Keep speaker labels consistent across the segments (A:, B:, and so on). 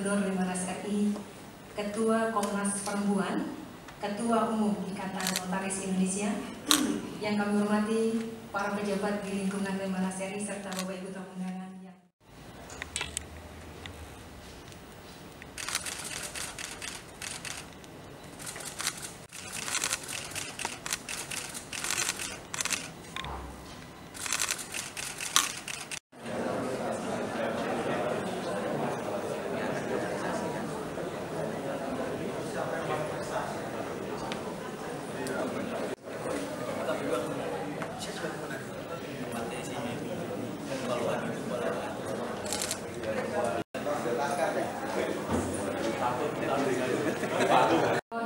A: Gubernur Lemhanas RI, Ketua Komnas Perempuan, Ketua Umum Ikatan Notaris Indonesia, yang kami hormati para pejabat di lingkungan Lemhanas RI serta Bapak Ibu tamu undangan.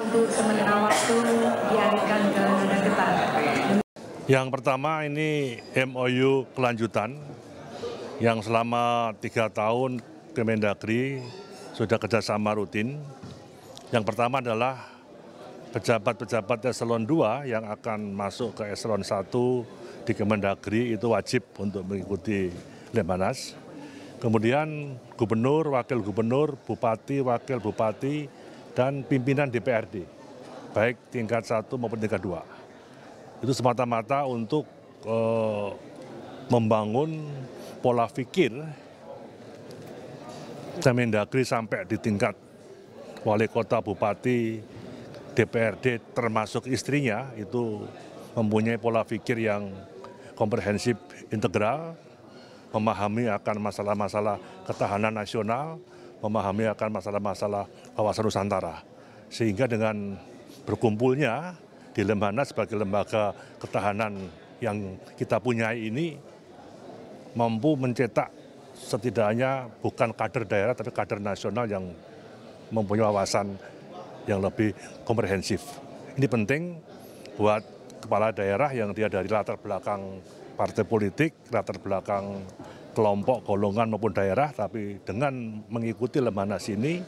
A: Untuk sementara waktu dialihkan ke nada depan.
B: Yang pertama ini MOU kelanjutan yang selama 3 tahun Kemendagri sudah kerjasama rutin. Yang pertama adalah pejabat-pejabat eselon 2 yang akan masuk ke eselon 1 di Kemendagri itu wajib untuk mengikuti Lemhanas. Kemudian gubernur, wakil gubernur, bupati, wakil bupati, dan pimpinan DPRD, baik tingkat 1 maupun tingkat 2. Itu semata-mata untuk membangun pola pikir Kemendagri sampai di tingkat wali kota, bupati, DPRD termasuk istrinya itu mempunyai pola pikir yang komprehensif, integral, memahami akan masalah-masalah ketahanan nasional, memahami akan masalah-masalah kawasan Nusantara. Sehingga dengan berkumpulnya di Lemhanas sebagai lembaga ketahanan yang kita punyai ini mampu mencetak setidaknya bukan kader daerah tapi kader nasional yang mempunyai wawasan yang lebih komprehensif. Ini penting buat kepala daerah yang dia dari latar belakang partai politik, latar belakang kelompok, golongan maupun daerah, tapi dengan mengikuti Lemhanas ini,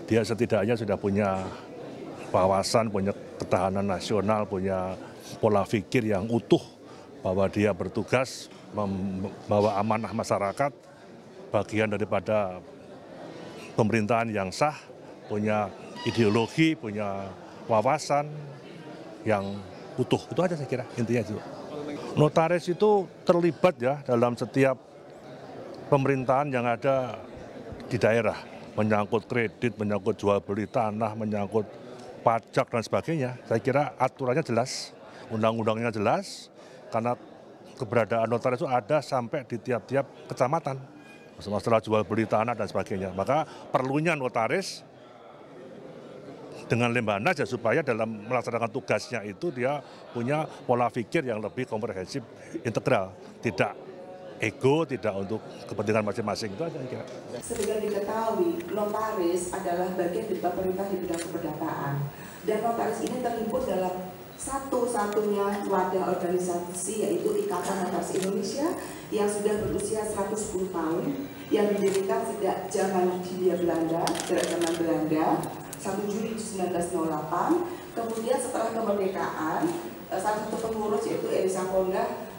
B: dia setidaknya sudah punya wawasan, punya ketahanan nasional, punya pola pikir yang utuh, bahwa dia bertugas membawa amanah masyarakat, bagian daripada pemerintahan yang sah, punya ideologi, punya wawasan yang utuh. Itu aja saya kira intinya itu. Notaris itu terlibat ya dalam setiap pemerintahan yang ada di daerah, menyangkut kredit, menyangkut jual beli tanah, menyangkut pajak dan sebagainya. Saya kira aturannya jelas, undang-undangnya jelas, karena keberadaan notaris itu ada sampai di tiap-tiap kecamatan, masalah jual beli tanah dan sebagainya. Maka perlunya notaris dengan Lemhanas ya supaya dalam melaksanakan tugasnya itu dia punya pola pikir yang lebih komprehensif, integral, tidak ego, tidak untuk kepentingan masing-masing. Itu aja kira.
C: Sebagai diketahui, notaris adalah bagian dari pemerintah di bidang keperdataan. Dan notaris ini terlibat dalam satu-satunya wadah organisasi yaitu Ikatan Notaris Indonesia yang sudah berusia 110 tahun, yang didirikan sejak zaman Hindia Belanda, sejak zaman Belanda, 1 Juli 1908. Kemudian setelah kemerdekaan, salah satu pengurus yaitu Elisa Kondah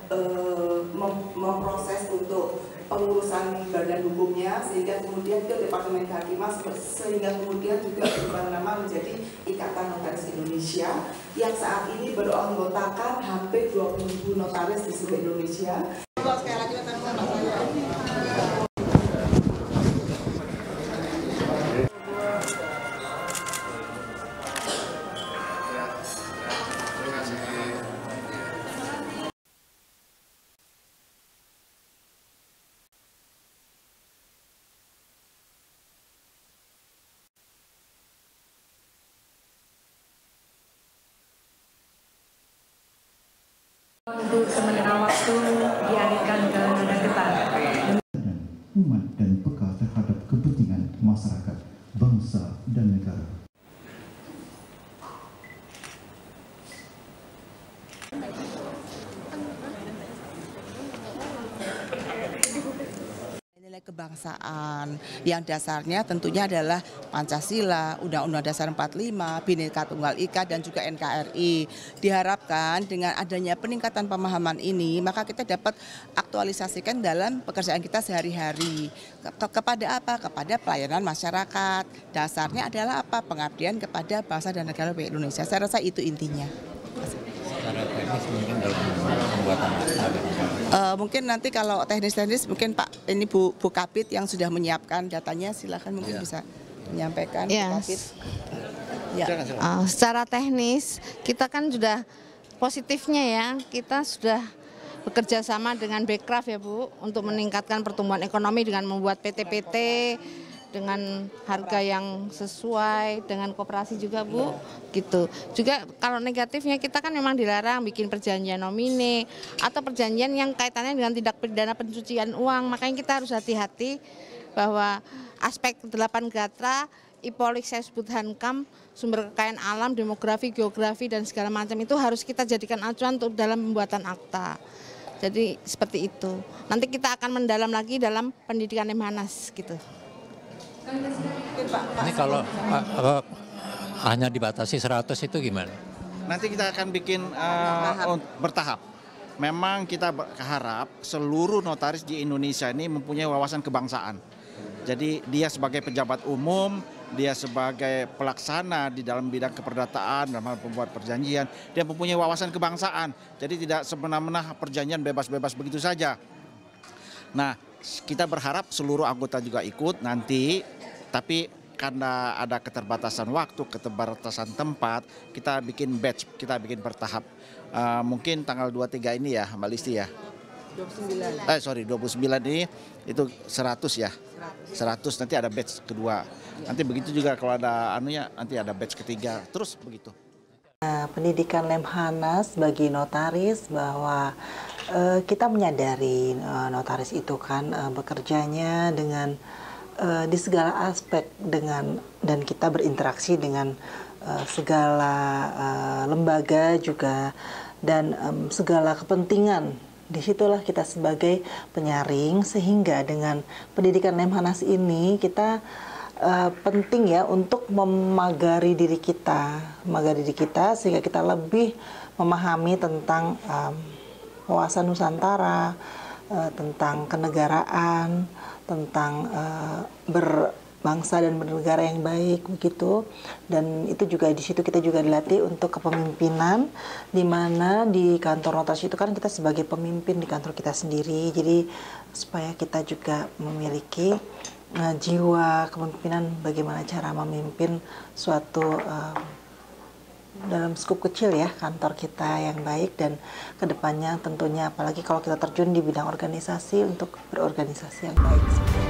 C: memproses untuk pengurusan badan hukumnya, sehingga kemudian ke Departemen Kehakiman, sehingga kemudian juga berubah nama menjadi Ikatan Notaris Indonesia yang saat ini beranggotakan hampir 20.000 notaris di seluruh Indonesia.
A: Untuk sementara waktu dialihkan ke nada depan.
D: Umat dan peka terhadap kepentingan masyarakat, bangsa, dan negara.
E: Nilai kebangsaan kebangsaan yang dasarnya tentunya adalah Pancasila, Undang-Undang Dasar 45, Bhinneka Tunggal Ika dan juga NKRI. Diharapkan dengan adanya peningkatan pemahaman ini, maka kita dapat aktualisasikan dalam pekerjaan kita sehari-hari. Kepada apa? Kepada pelayanan masyarakat. Dasarnya adalah apa? Pengabdian kepada bangsa dan negara Republik Indonesia. Saya rasa itu intinya.
F: Secara teknis mungkin dalam pembuatan
E: mungkin nanti kalau teknis mungkin Pak ini Bu Kabid yang sudah menyiapkan datanya, silakan mungkin bisa menyampaikan.
G: Ya.
E: Ya.
G: Secara teknis kita kan sudah positifnya ya, kita sudah bekerja sama dengan Bekraf ya Bu untuk meningkatkan pertumbuhan ekonomi dengan membuat PT-PT dengan harga yang sesuai dengan koperasi juga Bu, gitu. Juga kalau negatifnya kita kan memang dilarang bikin perjanjian nomine atau perjanjian yang kaitannya dengan tindak pidana pencucian uang. Makanya kita harus hati-hati bahwa aspek 8 Gatra, IPOLIK, Sesbud, Hankam, sumber kekayaan alam, demografi, geografi dan segala macam itu harus kita jadikan acuan untuk dalam pembuatan akta. Jadi seperti itu. Nanti kita akan mendalam lagi dalam pendidikan Lemhanas gitu.
F: Ini kalau hanya dibatasi 100 itu gimana?
H: Nanti kita akan bikin bertahap. Memang kita berharap seluruh notaris di Indonesia ini mempunyai wawasan kebangsaan. Jadi dia sebagai pejabat umum, dia sebagai pelaksana di dalam bidang keperdataan, dalam hal pembuat perjanjian, dia mempunyai wawasan kebangsaan. Jadi tidak semena-mena perjanjian bebas-bebas begitu saja. Nah, kita berharap seluruh anggota juga ikut nanti, tapi karena ada keterbatasan waktu, keterbatasan tempat, kita bikin batch, kita bikin bertahap. Mungkin tanggal 23 ini ya Mbak Listi ya? 29 ini itu 100 ya? 100 nanti ada batch kedua. Nanti begitu juga kalau ada anunya, nanti ada batch ketiga, terus begitu.
I: Pendidikan Lemhanas bagi notaris bahwa kita menyadari notaris itu kan bekerjanya dengan di segala aspek dan kita berinteraksi dengan segala lembaga juga dan segala kepentingan. Disitulah kita sebagai penyaring, sehingga dengan pendidikan Lemhanas ini kita penting ya untuk memagari diri kita sehingga kita lebih memahami tentang wawasan Nusantara, tentang kenegaraan, tentang berbangsa dan bernegara yang baik begitu. Dan itu juga di situ kita juga dilatih untuk kepemimpinan, di mana di kantor notaris itu kan kita sebagai pemimpin di kantor kita sendiri. Jadi supaya kita juga memiliki jiwa kepemimpinan, bagaimana cara memimpin suatu dalam skup kecil ya kantor kita yang baik, dan kedepannya tentunya apalagi kalau kita terjun di bidang organisasi untuk berorganisasi yang baik.